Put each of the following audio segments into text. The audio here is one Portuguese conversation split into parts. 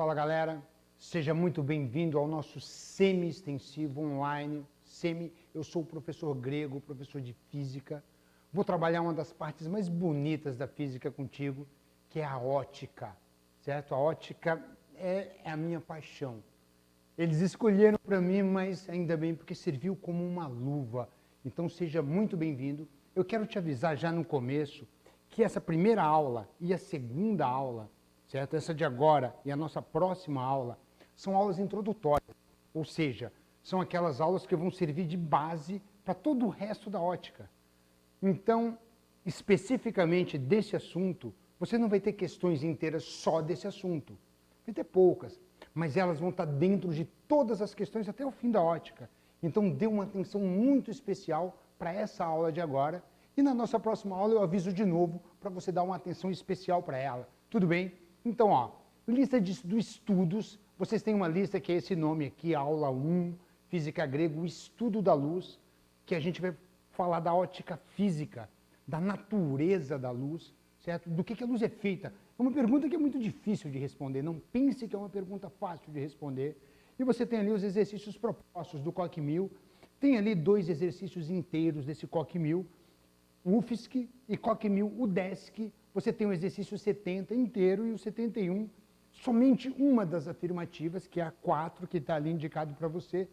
Fala galera, seja muito bem-vindo ao nosso semi-extensivo online. Eu sou o professor Grego, professor de física. Vou trabalhar uma das partes mais bonitas da física contigo, que é a ótica, certo? A ótica é a minha paixão. Eles escolheram para mim, mas ainda bem, porque serviu como uma luva. Então seja muito bem-vindo. Eu quero te avisar já no começo que essa primeira aula e a segunda aula, certo? Essa de agora e a nossa próxima aula são aulas introdutórias, ou seja, são aquelas aulas que vão servir de base para todo o resto da ótica. Então, especificamente desse assunto, você não vai ter questões inteiras só desse assunto. Vai ter poucas, mas elas vão estar dentro de todas as questões até o fim da ótica. Então, dê uma atenção muito especial para essa aula de agora. E na nossa próxima aula eu aviso de novo para você dar uma atenção especial para ela. Tudo bem? Então, ó, lista dos estudos. Vocês têm uma lista que é esse nome aqui, aula 1, Física Grego, o estudo da luz, que a gente vai falar da ótica física, da natureza da luz, certo? Do que a luz é feita. É uma pergunta que é muito difícil de responder. Não pense que é uma pergunta fácil de responder. E você tem ali os exercícios propostos do Coque 1000. Tem ali 2 exercícios inteiros desse Coque 1000. O UFSC e Coque 1000 UDESC, você tem o exercício 70 inteiro e o 71, somente uma das afirmativas, que é a 4, que está ali indicado para você,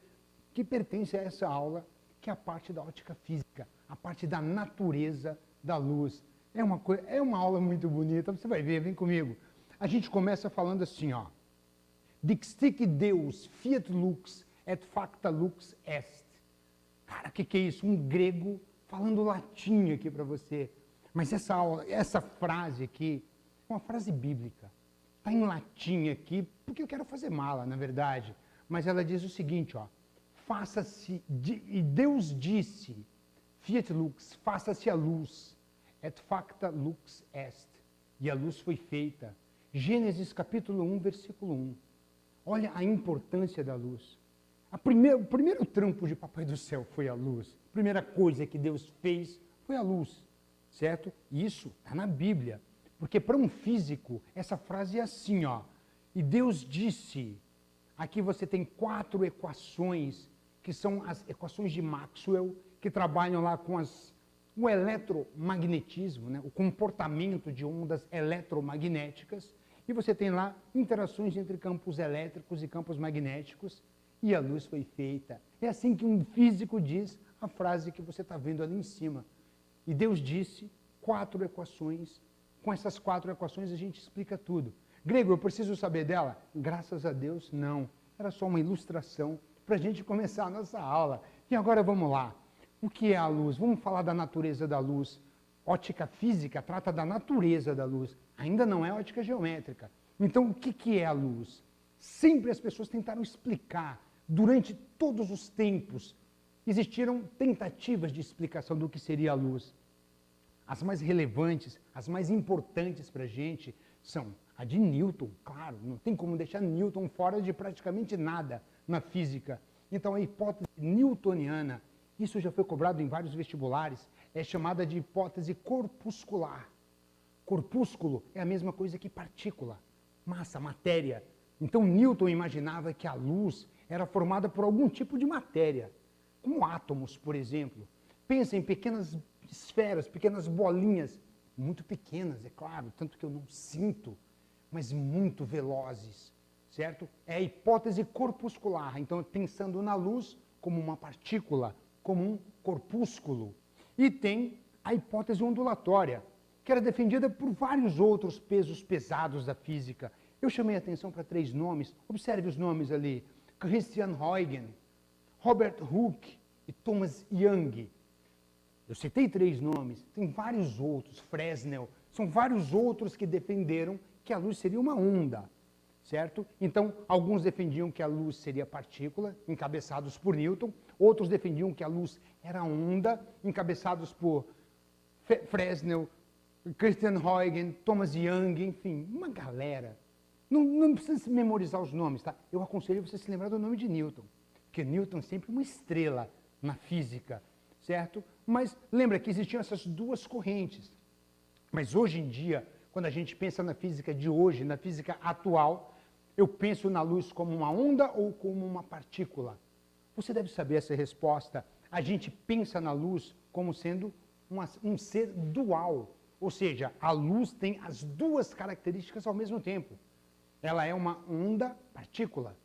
que pertence a essa aula, que é a parte da ótica física, a parte da natureza da luz. É uma aula muito bonita, você vai ver, vem comigo. A gente começa falando assim, ó. Dixit Deus, fiat lux, et facta lux est. Cara, o que é isso? Um grego falando latim aqui para você. Mas essa frase aqui é uma frase bíblica. Está em latim aqui, porque eu quero fazer mala, na verdade. Mas ela diz o seguinte, ó. Faça-se, e Deus disse, fiat lux, faça-se a luz, et facta lux est. E a luz foi feita. Gênesis capítulo 1, versículo 1. Olha a importância da luz. O primeiro trampo de Papai do Céu foi a luz. A primeira coisa que Deus fez foi a luz, certo? E isso está na Bíblia. Porque para um físico, essa frase é assim, ó. E Deus disse, aqui você tem 4 equações, que são as equações de Maxwell, que trabalham lá com o eletromagnetismo, né? O comportamento de ondas eletromagnéticas. E você tem lá interações entre campos elétricos e campos magnéticos. E a luz foi feita. É assim que um físico diz a frase que você está vendo ali em cima. E Deus disse 4 equações. Com essas 4 equações a gente explica tudo. Grego, eu preciso saber dela? Graças a Deus, não. Era só uma ilustração para a gente começar a nossa aula. E agora vamos lá. O que é a luz? Vamos falar da natureza da luz. Ótica física trata da natureza da luz. Ainda não é ótica geométrica. Então, o que é a luz? Sempre as pessoas tentaram explicar. Durante todos os tempos, existiram tentativas de explicação do que seria a luz. As mais relevantes, as mais importantes para a gente são a de Newton, claro, não tem como deixar Newton fora de praticamente nada na física. Então, a hipótese newtoniana, isso já foi cobrado em vários vestibulares, é chamada de hipótese corpuscular. Corpúsculo é a mesma coisa que partícula, massa, matéria. Então, Newton imaginava que a luz era formada por algum tipo de matéria, como átomos, por exemplo. Pensa em pequenas esferas, pequenas bolinhas, muito pequenas, é claro, tanto que eu não sinto, mas muito velozes, certo? É a hipótese corpuscular, então pensando na luz como uma partícula, como um corpúsculo. E tem a hipótese ondulatória, que era defendida por vários outros pesos pesados da física. Eu chamei a atenção para 3 nomes, observe os nomes ali. Christian Huygens, Robert Hooke e Thomas Young. Eu citei 3 nomes, tem vários outros, Fresnel, são vários outros que defenderam que a luz seria uma onda, certo? Então, alguns defendiam que a luz seria partícula, encabeçados por Newton, outros defendiam que a luz era onda, encabeçados por Fresnel, Christian Huygens, Thomas Young, enfim, uma galera. Não precisa se memorizar os nomes, tá? Eu aconselho você se lembrar do nome de Newton, porque Newton é sempre uma estrela na física, certo? Mas lembra que existiam essas 2 correntes. Mas hoje em dia, quando a gente pensa na física de hoje, na física atual, eu penso na luz como uma onda ou como uma partícula? Você deve saber essa resposta. A gente pensa na luz como sendo um ser dual, ou seja, a luz tem as duas características ao mesmo tempo. Ela é uma onda-partícula.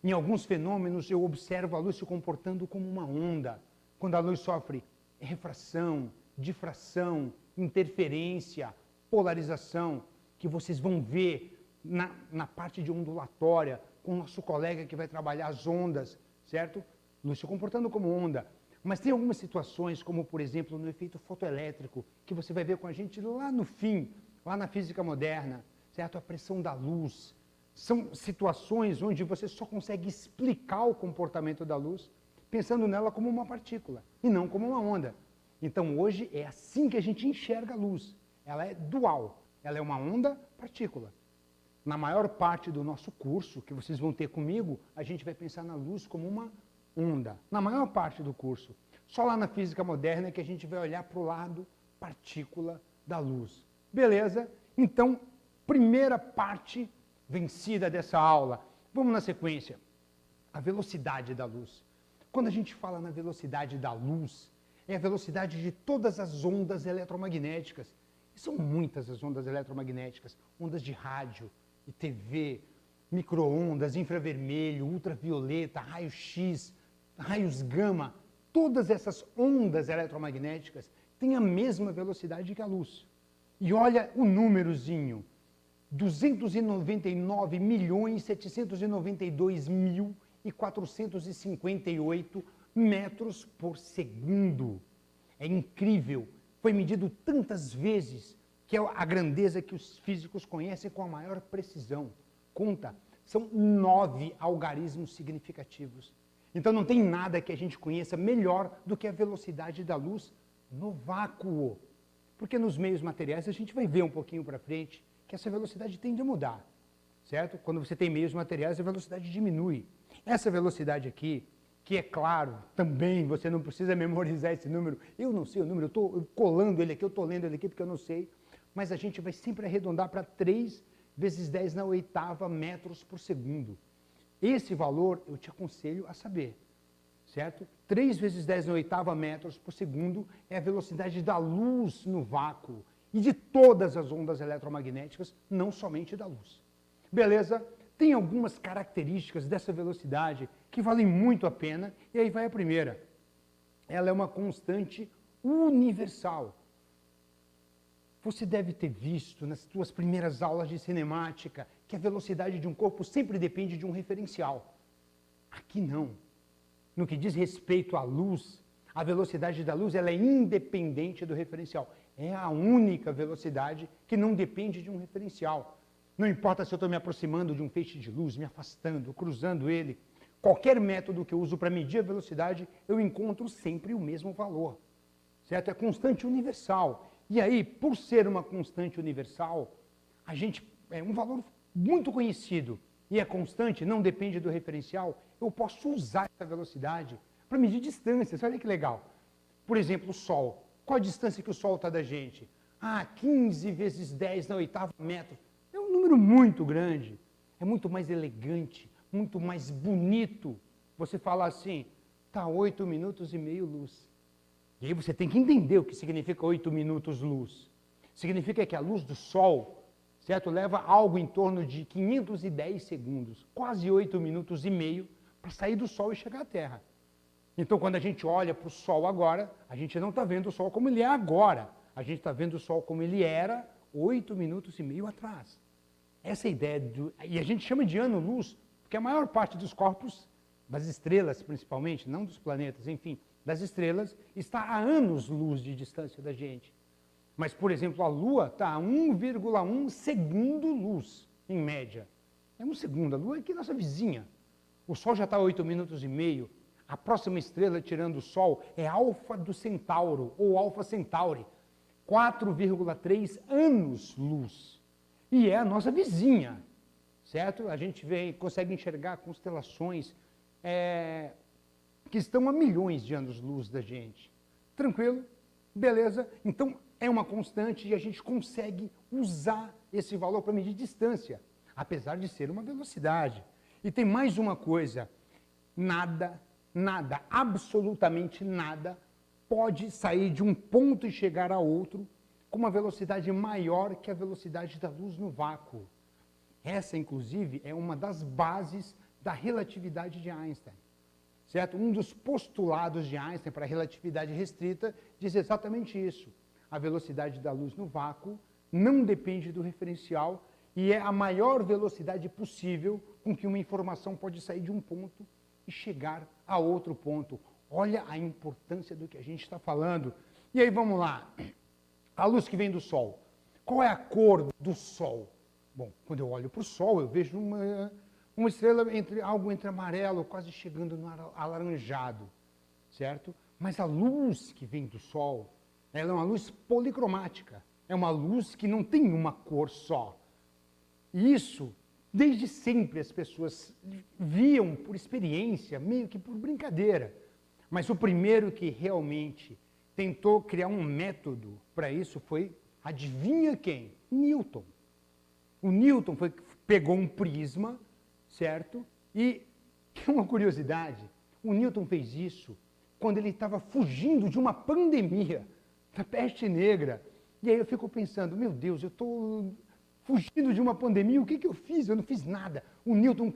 Em alguns fenômenos, eu observo a luz se comportando como uma onda. Quando a luz sofre refração, difração, interferência, polarização, que vocês vão ver na parte de ondulatória, com o nosso colega que vai trabalhar as ondas, certo? Luz se comportando como onda. Mas tem algumas situações, como por exemplo no efeito fotoelétrico, que você vai ver com a gente lá no fim, lá na física moderna, certo? A pressão da luz. São situações onde você só consegue explicar o comportamento da luz pensando nela como uma partícula e não como uma onda. Então hoje é assim que a gente enxerga a luz. Ela é dual, ela é uma onda-partícula. Na maior parte do nosso curso, que vocês vão ter comigo, a gente vai pensar na luz como uma onda. Na maior parte do curso. Só lá na física moderna é que a gente vai olhar para o lado partícula da luz. Beleza? Então, primeira parte vencida dessa aula. Vamos na sequência. A velocidade da luz. Quando a gente fala na velocidade da luz, é a velocidade de todas as ondas eletromagnéticas. E são muitas as ondas eletromagnéticas. Ondas de rádio e TV, micro-ondas, infravermelho, ultravioleta, raio-x, raios gama. Todas essas ondas eletromagnéticas têm a mesma velocidade que a luz. E olha o númerozinho. 299.792.458 metros por segundo. É incrível. Foi medido tantas vezes que é a grandeza que os físicos conhecem com a maior precisão. Conta, são 9 algarismos significativos. Então não tem nada que a gente conheça melhor do que a velocidade da luz no vácuo. Porque nos meios materiais a gente vai ver um pouquinho para frente que essa velocidade tende a mudar, certo? Quando você tem meios materiais, a velocidade diminui. Essa velocidade aqui, que é claro, também você não precisa memorizar esse número. Eu não sei o número, eu estou colando ele aqui, eu estou lendo ele aqui porque eu não sei. Mas a gente vai sempre arredondar para 3 vezes 10 na oitava metros por segundo. Esse valor eu te aconselho a saber, certo? 3 vezes 10 na oitava metros por segundo é a velocidade da luz no vácuo. E de todas as ondas eletromagnéticas, não somente da luz. Beleza? Tem algumas características dessa velocidade que valem muito a pena, e aí vai a primeira. Ela é uma constante universal. Você deve ter visto nas suas primeiras aulas de cinemática que a velocidade de um corpo sempre depende de um referencial. Aqui não. No que diz respeito à luz, a velocidade da luz ela é independente do referencial. É a única velocidade que não depende de um referencial. Não importa se eu estou me aproximando de um feixe de luz, me afastando, cruzando ele. Qualquer método que eu uso para medir a velocidade, eu encontro sempre o mesmo valor. Certo? É constante universal. E aí, por ser uma constante universal, é um valor muito conhecido e é constante, não depende do referencial, eu posso usar essa velocidade para medir distâncias. Olha que legal. Por exemplo, o Sol. Qual a distância que o Sol está da gente? 15 vezes 10 na oitava metro. É um número muito grande. É muito mais elegante, muito mais bonito. Você falar assim, está 8 minutos e meio luz. E aí você tem que entender o que significa 8 minutos luz. Significa que a luz do Sol, certo, leva algo em torno de 510 segundos, quase 8 minutos e meio, para sair do Sol e chegar à Terra. Então, quando a gente olha para o Sol agora, a gente não está vendo o Sol como ele é agora. A gente está vendo o Sol como ele era 8 minutos e meio atrás. Essa é a ideia, e a gente chama de ano-luz, porque a maior parte dos corpos, das estrelas principalmente, não dos planetas, enfim, das estrelas, está a anos-luz de distância da gente. Mas, por exemplo, a Lua está a 1,1 segundo-luz, em média. É um segundo, a Lua é aqui nossa vizinha. O Sol já está a 8 minutos e meio. A próxima estrela, tirando o Sol, é Alfa do Centauro, ou Alfa Centauri, 4,3 anos-luz. E é a nossa vizinha, certo? A gente consegue enxergar constelações que estão a milhões de anos-luz da gente. Tranquilo? Beleza? Então, é uma constante e a gente consegue usar esse valor para medir distância. apesar de ser uma velocidade. E tem mais uma coisa, nada, absolutamente nada, pode sair de um ponto e chegar a outro com uma velocidade maior que a velocidade da luz no vácuo. Essa, inclusive, é uma das bases da relatividade de Einstein. Certo? Um dos postulados de Einstein para a relatividade restrita diz exatamente isso. A velocidade da luz no vácuo não depende do referencial e é a maior velocidade possível com que uma informação pode sair de um ponto e chegar a outro ponto. Olha a importância do que a gente está falando. E aí, vamos lá. A luz que vem do Sol. Qual é a cor do Sol? Bom, quando eu olho para o Sol, eu vejo uma estrela, algo entre amarelo, quase chegando no alaranjado, certo? Mas a luz que vem do Sol, ela é uma luz policromática. É uma luz que não tem uma cor só. E isso, desde sempre, as pessoas viam por experiência, meio que por brincadeira. Mas o primeiro que realmente tentou criar um método para isso foi, adivinha quem? Newton. O Newton pegou um prisma, certo? E, tem uma curiosidade, o Newton fez isso quando ele estava fugindo de uma pandemia, da peste negra. E aí eu fico pensando, meu Deus, eu estou fugindo de uma pandemia, o que eu fiz? Eu não fiz nada. O Newton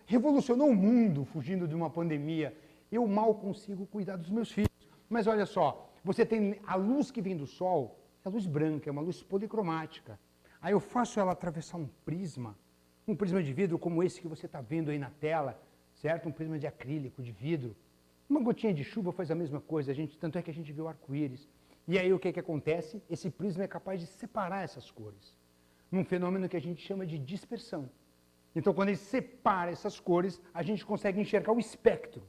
revolucionou o mundo fugindo de uma pandemia. Eu mal consigo cuidar dos meus filhos. Mas olha só, você tem a luz que vem do Sol, é a luz branca, é uma luz policromática. Aí eu faço ela atravessar um prisma de vidro como esse que você está vendo aí na tela, certo? Um prisma de acrílico, de vidro. Uma gotinha de chuva faz a mesma coisa, tanto é que a gente vê o arco-íris. E aí o que acontece? Esse prisma é capaz de separar essas cores, num fenômeno que a gente chama de dispersão. Então, quando ele separa essas cores, a gente consegue enxergar o espectro.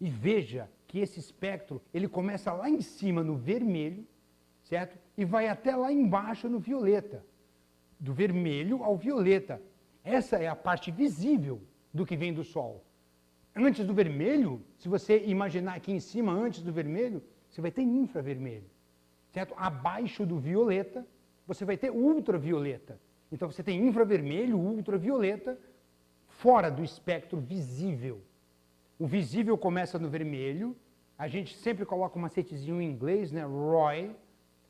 E veja que esse espectro, ele começa lá em cima no vermelho, certo? E vai até lá embaixo no violeta. Do vermelho ao violeta. Essa é a parte visível do que vem do Sol. Antes do vermelho, se você imaginar aqui em cima, antes do vermelho, você vai ter infravermelho. Certo? Abaixo do violeta, você vai ter ultravioleta. Então você tem infravermelho, ultravioleta, fora do espectro visível. O visível começa no vermelho, a gente sempre coloca um macetezinho em inglês, né? ROY,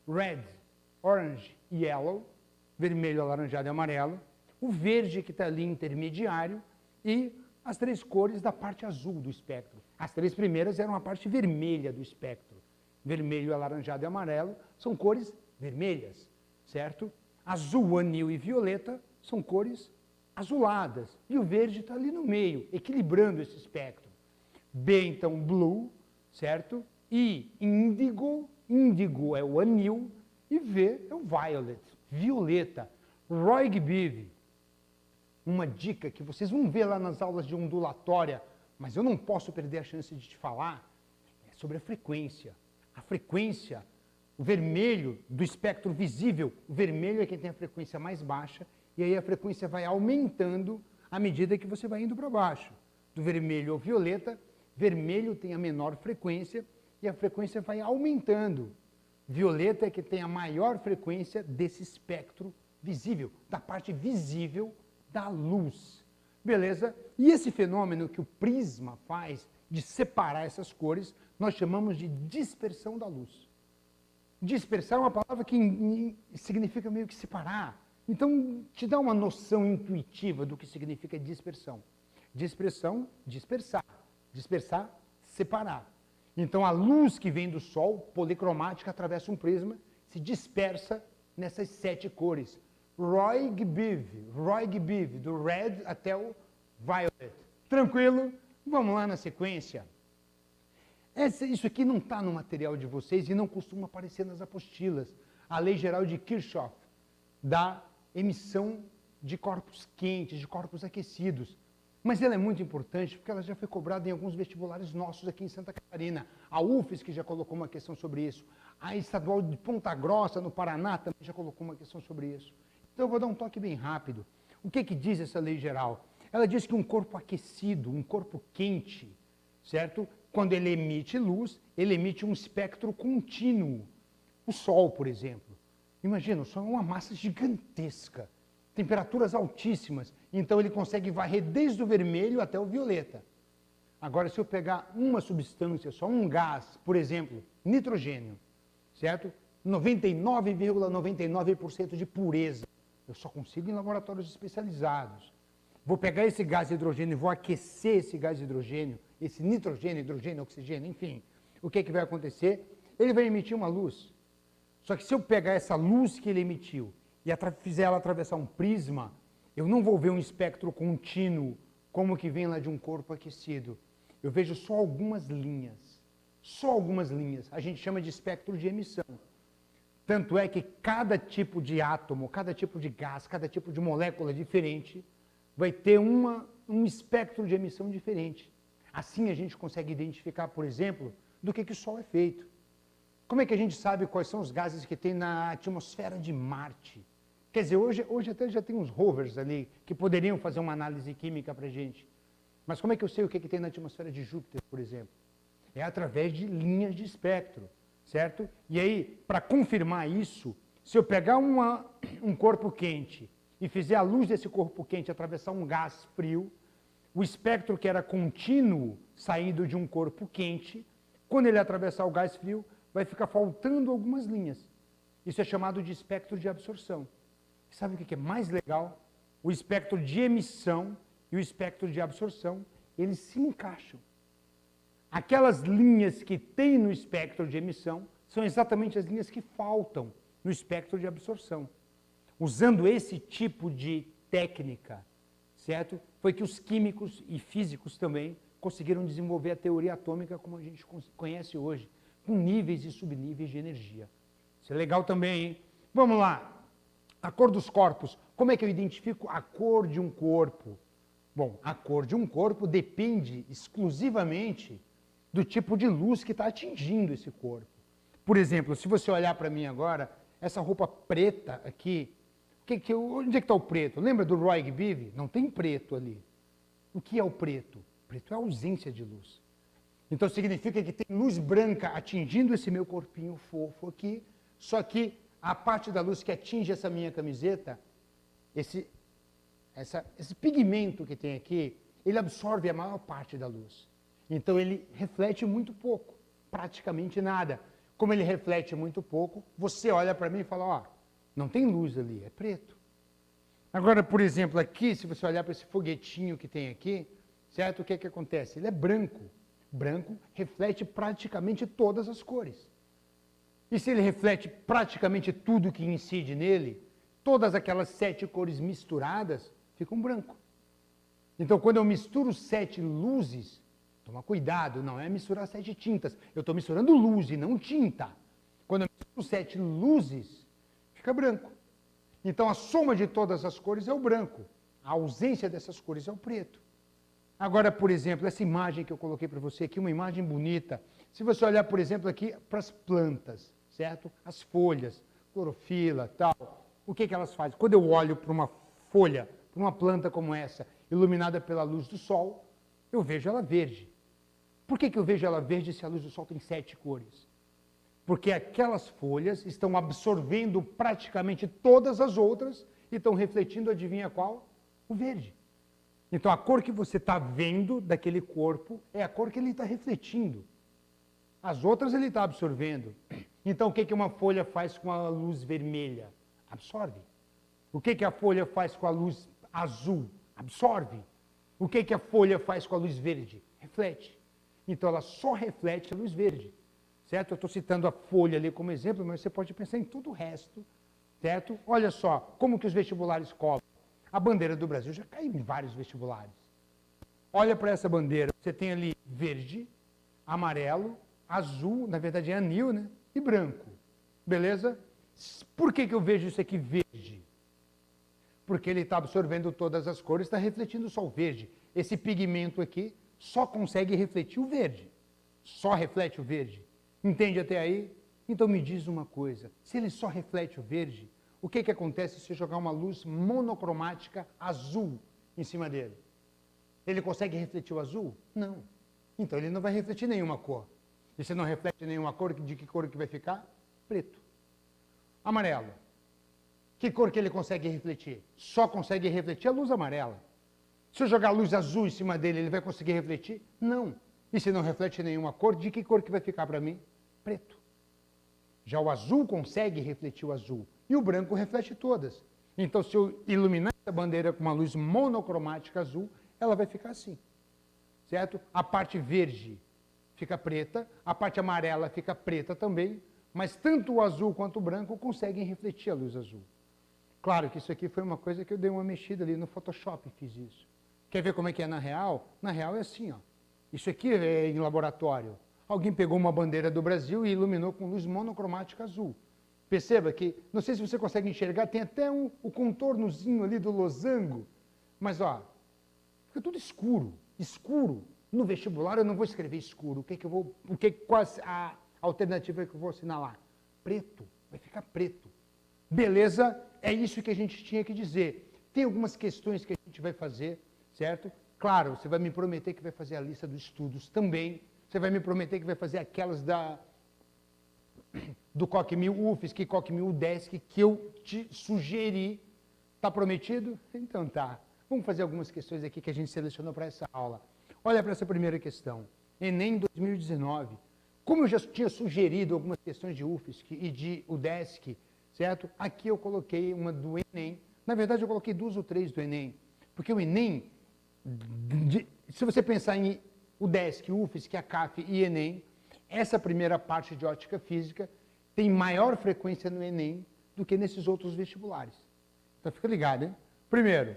Red, Orange, Yellow, vermelho, alaranjado e amarelo. O verde que está ali intermediário e as três cores da parte azul do espectro. As três primeiras eram a parte vermelha do espectro. Vermelho, alaranjado e amarelo são cores vermelhas, certo? Azul, anil e violeta são cores azuladas. E o verde está ali no meio, equilibrando esse espectro. B, então, blue, certo? E índigo, índigo é o anil, e V é o violet, violeta. Roy G. Biv, uma dica que vocês vão ver lá nas aulas de ondulatória, mas eu não posso perder a chance de te falar, é sobre a frequência. A frequência, o vermelho do espectro visível, o vermelho é quem tem a frequência mais baixa, e aí a frequência vai aumentando à medida que você vai indo para baixo. Do vermelho ao violeta, vermelho tem a menor frequência e a frequência vai aumentando. Violeta é que tem a maior frequência desse espectro visível, da parte visível da luz. Beleza? E esse fenômeno que o prisma faz de separar essas cores, nós chamamos de dispersão da luz. Dispersar é uma palavra que significa meio que separar. Então, te dá uma noção intuitiva do que significa dispersão. Dispersão, dispersar. Dispersar, separar. Então, a luz que vem do Sol, policromática, atravessa um prisma, se dispersa nessas 7 cores. Roy G. Biv, do red até o violet. Tranquilo? Vamos lá na sequência. Isso aqui não está no material de vocês e não costuma aparecer nas apostilas. A lei geral de Kirchhoff, da emissão de corpos quentes, de corpos aquecidos. Mas ela é muito importante porque ela já foi cobrada em alguns vestibulares nossos aqui em Santa Catarina. A UFSC já colocou uma questão sobre isso. A Estadual de Ponta Grossa, no Paraná, também já colocou uma questão sobre isso. Então eu vou dar um toque bem rápido. O que diz essa lei geral? Ela diz que um corpo aquecido, um corpo quente, certo? Quando ele emite luz, ele emite um espectro contínuo. O Sol, por exemplo. Imagina, o Sol é uma massa gigantesca. temperaturas altíssimas. Então ele consegue varrer desde o vermelho até o violeta. Agora, se eu pegar uma substância, só um gás, por exemplo, nitrogênio, certo? 99,99% de pureza. Eu só consigo em laboratórios especializados. Vou pegar esse gás de hidrogênio e vou aquecer esse gás de hidrogênio, esse nitrogênio, hidrogênio, oxigênio, enfim. O que vai acontecer? Ele vai emitir uma luz. Só que se eu pegar essa luz que ele emitiu e fizer ela atravessar um prisma, eu não vou ver um espectro contínuo, como que vem lá de um corpo aquecido. Eu vejo só algumas linhas. Só algumas linhas. A gente chama de espectro de emissão. Tanto é que cada tipo de átomo, cada tipo de gás, cada tipo de molécula diferente vai ter um espectro de emissão diferente. Assim a gente consegue identificar, por exemplo, do que o Sol é feito. Como é que a gente sabe quais são os gases que tem na atmosfera de Marte? Quer dizer, hoje até já tem uns rovers ali que poderiam fazer uma análise química para a gente. Mas como é que eu sei o que tem na atmosfera de Júpiter, por exemplo? É através de linhas de espectro, certo? E aí, para confirmar isso, se eu pegar um corpo quente e fizer a luz desse corpo quente atravessar um gás frio, o espectro que era contínuo saindo de um corpo quente, quando ele atravessar o gás frio, vai ficar faltando algumas linhas. Isso é chamado de espectro de absorção. E sabe o que é mais legal? O espectro de emissão e o espectro de absorção, eles se encaixam. Aquelas linhas que tem no espectro de emissão são exatamente as linhas que faltam no espectro de absorção. Usando esse tipo de técnica, certo? Foi que os químicos e físicos também conseguiram desenvolver a teoria atômica como a gente conhece hoje, com níveis e subníveis de energia. Isso é legal também, hein? Vamos lá. A cor dos corpos. Como é que eu identifico a cor de um corpo? Bom, a cor de um corpo depende exclusivamente do tipo de luz que está atingindo esse corpo. Por exemplo, se você olhar para mim agora, essa roupa preta aqui, onde é que está o preto? Lembra do Roy G. Biv? Não tem preto ali. O que é o preto? O preto é a ausência de luz. Então significa que tem luz branca atingindo esse meu corpinho fofo aqui, só que a parte da luz que atinge essa minha camiseta, esse pigmento que tem aqui, ele absorve a maior parte da luz. Então ele reflete muito pouco, praticamente nada. Como ele reflete muito pouco, você olha para mim e fala, ó, não tem luz ali, é preto. Agora, por exemplo, aqui, se você olhar para esse foguetinho que tem aqui, certo? O que que acontece? Ele é branco. Branco reflete praticamente todas as cores. E se ele reflete praticamente tudo que incide nele, todas aquelas 7 cores misturadas ficam branco. Então, quando eu misturo 7 luzes, toma cuidado, não é misturar 7 tintas. Eu estou misturando luz e não tinta. Quando eu misturo 7 luzes, fica branco. Então, a soma de todas as cores é o branco. A ausência dessas cores é o preto. Agora, por exemplo, essa imagem que eu coloquei para você aqui, uma imagem bonita. Se você olhar, por exemplo, aqui para as plantas, certo? As folhas, clorofila, tal. O que elas fazem? Quando eu olho para uma folha, para uma planta como essa, iluminada pela luz do sol, eu vejo ela verde. Por que eu vejo ela verde se a luz do sol tem 7 cores? Porque aquelas folhas estão absorvendo praticamente todas as outras e estão refletindo, adivinha qual? O verde. Então a cor que você está vendo daquele corpo é a cor que ele está refletindo. As outras ele está absorvendo. Então o que uma folha faz com a luz vermelha? Absorve. O que a folha faz com a luz azul? Absorve. O que a folha faz com a luz verde? Reflete. Então ela só reflete a luz verde. Certo? Eu estou citando a folha ali como exemplo, mas você pode pensar em todo o resto. Certo? Olha só, como que os vestibulares cobram. A bandeira do Brasil já caiu em vários vestibulares. Olha para essa bandeira, você tem ali verde, amarelo, azul, na verdade é anil, né? E branco. Beleza? Por que eu vejo isso aqui verde? Porque ele está absorvendo todas as cores, está refletindo só o verde. Esse pigmento aqui só consegue refletir o verde. Só reflete o verde. Entende até aí? Então me diz uma coisa, se ele só reflete o verde, o que acontece se eu jogar uma luz monocromática azul em cima dele? Ele consegue refletir o azul? Não. Então ele não vai refletir nenhuma cor. E se não reflete nenhuma cor, de que cor que vai ficar? Preto. Amarelo. Que cor que ele consegue refletir? Só consegue refletir a luz amarela. Se eu jogar luz azul em cima dele, ele vai conseguir refletir? Não. E se não reflete nenhuma cor, de que cor que vai ficar para mim? Preto. Já o azul consegue refletir o azul. E o branco reflete todas. Então, se eu iluminar essa bandeira com uma luz monocromática azul, ela vai ficar assim. Certo? A parte verde fica preta, a parte amarela fica preta também, mas tanto o azul quanto o branco conseguem refletir a luz azul. Claro que isso aqui foi uma coisa que eu dei uma mexida ali no Photoshop e fiz isso. Quer ver como é que é na real? Na real é assim, ó. Isso aqui é em laboratório. Alguém pegou uma bandeira do Brasil e iluminou com luz monocromática azul. Perceba que, não sei se você consegue enxergar, tem até o contornozinho ali do losango, mas ó, fica tudo escuro, escuro. No vestibular eu não vou escrever escuro. Qual a alternativa que eu vou assinalar? Preto, vai ficar preto. Beleza? É isso que a gente tinha que dizer. Tem algumas questões que a gente vai fazer, certo? Claro, você vai me prometer que vai fazer a lista dos estudos também. Você vai me prometer que vai fazer aquelas do COC 1000 UFSC, COC 1000 UDESC, que eu te sugeri. Tá prometido? Então tá. Vamos fazer algumas questões aqui que a gente selecionou para essa aula. Olha para essa primeira questão. Enem 2019. Como eu já tinha sugerido algumas questões de UFSC e de UDESC, certo? Aqui eu coloquei uma do Enem. Na verdade, eu coloquei 2 ou 3 do Enem. Porque o Enem, se você pensar em UDESC, UFSC, ACAF e Enem, essa primeira parte de ótica física tem maior frequência no Enem do que nesses outros vestibulares. Então fica ligado, hein? Primeiro,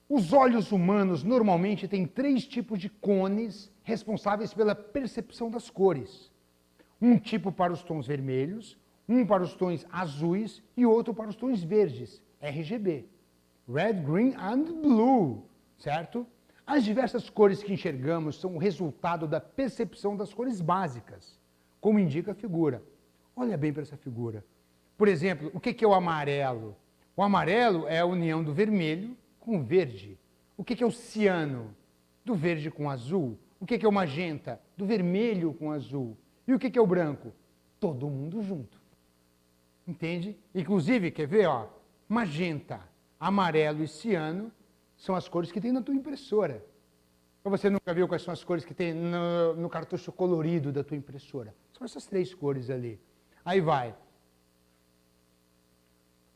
os olhos humanos normalmente têm 3 tipos de cones responsáveis pela percepção das cores. Um tipo para os tons vermelhos, um para os tons azuis e outro para os tons verdes, RGB. Red, Green and Blue, certo? As diversas cores que enxergamos são o resultado da percepção das cores básicas, como indica a figura. Olha bem para essa figura. Por exemplo, o que é o amarelo? O amarelo é a união do vermelho com o verde. O que é o ciano? Do verde com azul. O que é o magenta? Do vermelho com azul. E o que é o branco? Todo mundo junto. Entende? Inclusive, quer ver? Ó, magenta, amarelo e ciano são as cores que tem na tua impressora. Ou você nunca viu quais são as cores que tem no cartucho colorido da tua impressora? São essas 3 cores ali. Aí vai.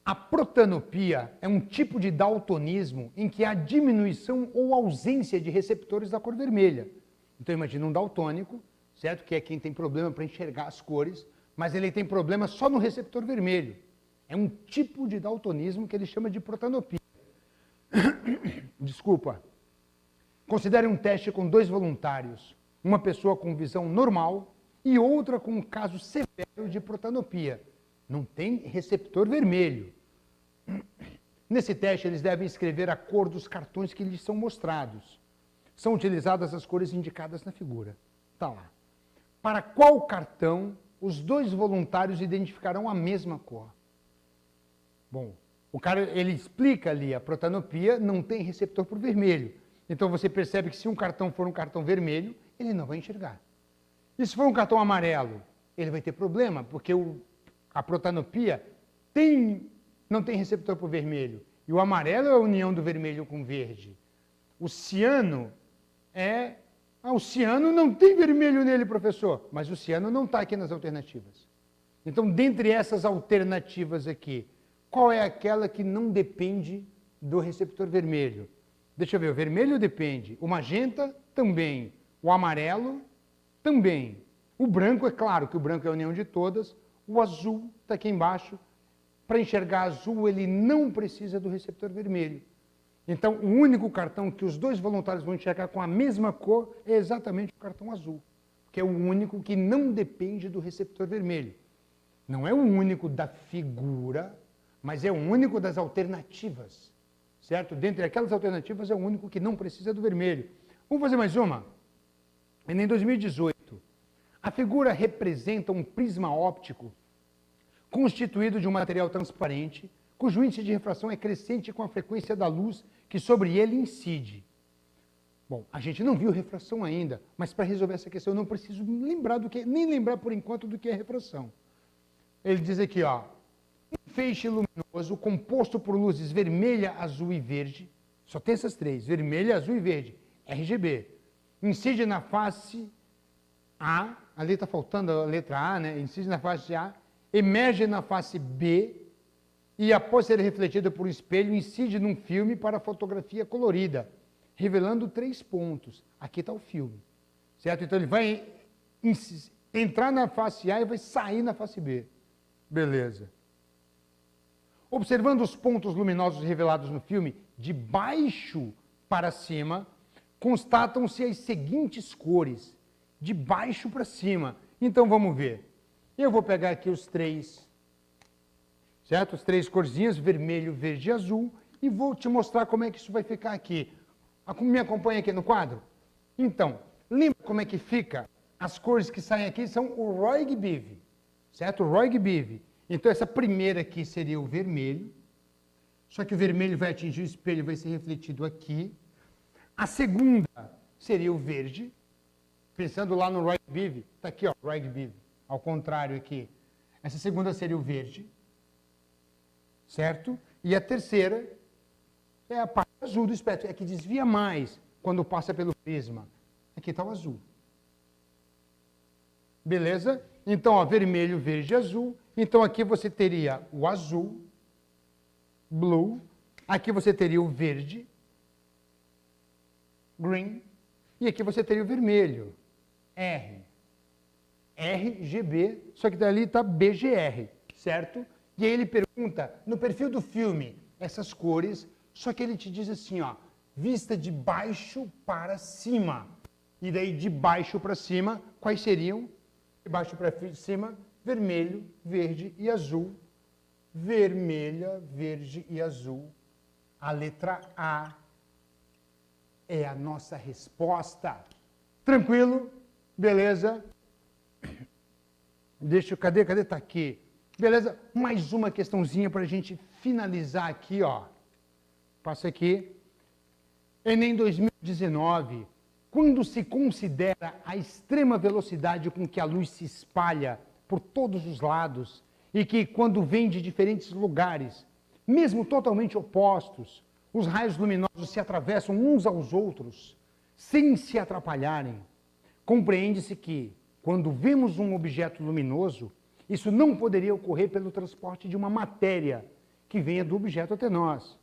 A protanopia é um tipo de daltonismo em que há diminuição ou ausência de receptores da cor vermelha. Então imagina um daltônico, certo? Que é quem tem problema para enxergar as cores, mas ele tem problema só no receptor vermelho. É um tipo de daltonismo que ele chama de protanopia. Desculpa. Considere um teste com 2 voluntários, uma pessoa com visão normal e outra com um caso severo de protanopia. Não tem receptor vermelho. Nesse teste, eles devem escrever a cor dos cartões que lhes são mostrados. São utilizadas as cores indicadas na figura. Está lá. Para qual cartão os 2 voluntários identificarão a mesma cor? Bom, o cara, ele explica ali, a protanopia não tem receptor para o vermelho. Então você percebe que se um cartão for um cartão vermelho, ele não vai enxergar. E se for um cartão amarelo, ele vai ter problema, porque a protanopia não tem receptor para o vermelho. E o amarelo é a união do vermelho com o verde. O ciano o ciano não tem vermelho nele, professor. Mas o ciano não está aqui nas alternativas. Então, dentre essas alternativas aqui, qual é aquela que não depende do receptor vermelho? Deixa eu ver, o vermelho depende, o magenta também, o amarelo também. O branco, é claro que o branco é a união de todas, o azul está aqui embaixo. Para enxergar azul, ele não precisa do receptor vermelho. Então, o único cartão que os 2 voluntários vão enxergar com a mesma cor é exatamente o cartão azul, que é o único que não depende do receptor vermelho. Não é o único da figura, mas é o único das alternativas, certo? Dentre aquelas alternativas, é o único que não precisa do vermelho. Vamos fazer mais uma? Em 2018, a figura representa um prisma óptico constituído de um material transparente, cujo índice de refração é crescente com a frequência da luz que sobre ele incide. Bom, a gente não viu refração ainda, mas para resolver essa questão eu não preciso nem lembrar por enquanto do que é refração. Ele diz aqui, ó, um feixe luminoso composto por luzes vermelha, azul e verde, só tem essas três, vermelha, azul e verde, RGB, incide na face A, ali está faltando a letra A, né? Incide na face A, emerge na face B e após ser refletido por um espelho, incide num filme para fotografia colorida, revelando 3 pontos. Aqui está o filme, certo? Então ele vai entrar na face A e vai sair na face B. Beleza. Observando os pontos luminosos revelados no filme, de baixo para cima, constatam-se as seguintes cores, de baixo para cima. Então vamos ver. Eu vou pegar aqui os 3, certo? As 3 corzinhas, vermelho, verde e azul, e vou te mostrar como é que isso vai ficar aqui. Me acompanha aqui no quadro? Então, lembra como é que fica? As cores que saem aqui são o Roig Biv, certo? O Roig Biv. Então, essa primeira aqui seria o vermelho, só que o vermelho vai atingir o espelho, vai ser refletido aqui. A segunda seria o verde, pensando lá no Roig Biv, está aqui, ó, Roig Biv, ao contrário aqui. Essa segunda seria o verde, certo? E a terceira é a parte azul do espectro, é que desvia mais quando passa pelo prisma. Aqui está o azul. Beleza? Então, ó, vermelho, verde e azul. Então, aqui você teria o azul, blue. Aqui você teria o verde, green. E aqui você teria o vermelho, R. RGB, só que dali está BGR, certo? E aí ele pergunta, no perfil do filme, essas cores, só que ele te diz assim, ó, vista de baixo para cima. E daí de baixo para cima, quais seriam? De baixo para cima, vermelho, verde e azul. Vermelha, verde e azul. A letra A é a nossa resposta. Tranquilo? Beleza? Cadê? Tá aqui. Beleza? Mais uma questãozinha para a gente finalizar aqui, ó. Passa aqui. Enem 2019. Quando se considera a extrema velocidade com que a luz se espalha por todos os lados e que, quando vem de diferentes lugares, mesmo totalmente opostos, os raios luminosos se atravessam uns aos outros sem se atrapalharem, compreende-se que, quando vemos um objeto luminoso, isso não poderia ocorrer pelo transporte de uma matéria que venha do objeto até nós,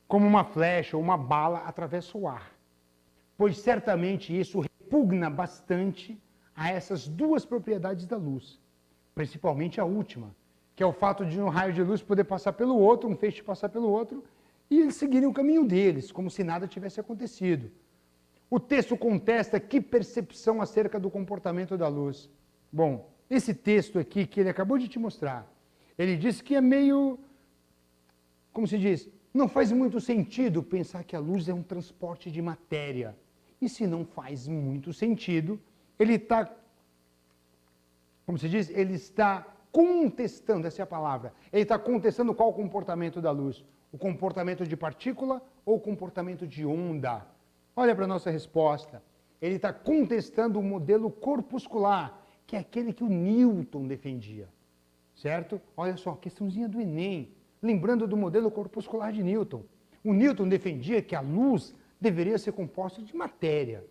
como uma flecha ou uma bala atravessa o ar, pois certamente isso repugna bastante a essas duas propriedades da luz, principalmente a última, que é o fato de um raio de luz poder passar pelo outro, um feixe passar pelo outro, e eles seguirem o caminho deles, como se nada tivesse acontecido. O texto contesta que percepção acerca do comportamento da luz. Bom, esse texto aqui que ele acabou de te mostrar, ele diz que é meio, como se diz, não faz muito sentido pensar que a luz é um transporte de matéria. E se não faz muito sentido, ele está, como se diz, ele está contestando, essa é a palavra, ele está contestando qual o comportamento da luz, o comportamento de partícula ou o comportamento de onda. Olha para a nossa resposta, ele está contestando o modelo corpuscular, que é aquele que o Newton defendia, certo? Olha só, questãozinha do Enem, lembrando do modelo corpuscular de Newton. O Newton defendia que a luz deveria ser composta de matéria,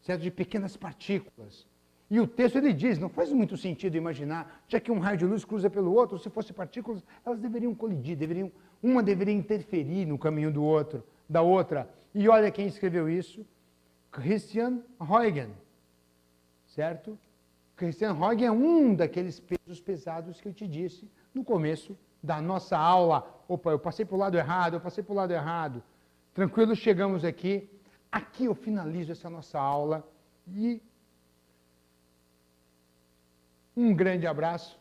certo? De pequenas partículas. E o texto ele diz, não faz muito sentido imaginar, já que um raio de luz cruza pelo outro, se fosse partículas, elas deveriam colidir, uma deveria interferir no caminho da outra. E olha quem escreveu isso, Christian Huygens, certo? Christian Huygens é um daqueles pesos pesados que eu te disse no começo da nossa aula. Opa, eu passei para o lado errado, Tranquilo, chegamos aqui. Aqui eu finalizo essa nossa aula e um grande abraço